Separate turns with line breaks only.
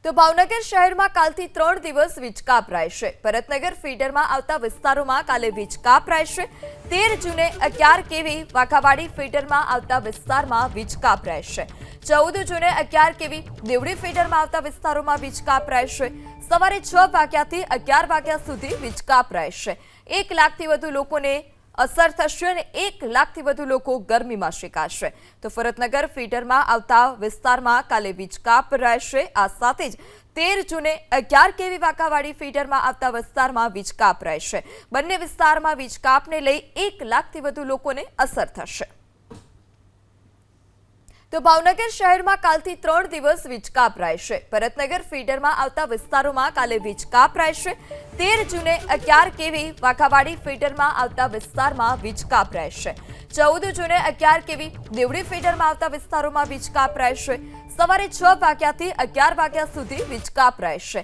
તો ભાવનગર શહેરમાં કાલથી 3 દિવસ વીજ કાપ રહેશે। ભરતનગર ફીડરમાં આવતા વિસ્તારોમાં કાલે વીજ કાપ રહેશે। 13 જૂને 11 કેવી વાઘાવાડી ફીડરમાં આવતા વિસ્તારમાં વીજ કાપ રહેશે। 14 જૂને 11 કેવી દેવડી ફીડરમાં આવતા વિસ્તારોમાં વીજ કાપ રહેશે। સવારે 6 વાગ્યાથી 11 વાગ્યા સુધી વીજ કાપ રહેશે। 1 લાખથી વધુ લોકોને અસર થશે અને 1 લાખથી વધુ લોકો ગરમીમાં શેકાશે। તો ભરતનગર ફીડરમાં આવતા વિસ્તારમાં કાલે વીજ કાપ રહેશે। આ સાથે જ 13 જૂને 11 કેવી વાઘાવાડી ફીડરમાં આવતા વિસ્તારમાં વીજ કાપ રહેશે। બંને વિસ્તારમાં વીજ કાપને લઈ 1 લાખથી વધુ લોકોને અસર થશે। તો ભાવનગર શહેરમાં કાલથી 3 દિવસ વીજ કાપ રહેશે। ભરતનગર ફીડરમાં આવતા વિસ્તારોમાં કાલે વીજ કાપ રહેશે। 13 જૂને 11 કેવી વાઘાવાડી ફીડરમાં આવતા વિસ્તારમાં વીજ કાપ રહેશે। 14 જૂને 11 કેવી દેવડી ફીડરમાં આવતા વિસ્તારોમાં વીજ કાપ રહેશે। સવારે 6 વાગ્યાથી 11 વાગ્યા સુધી વીજ કાપ રહેશે।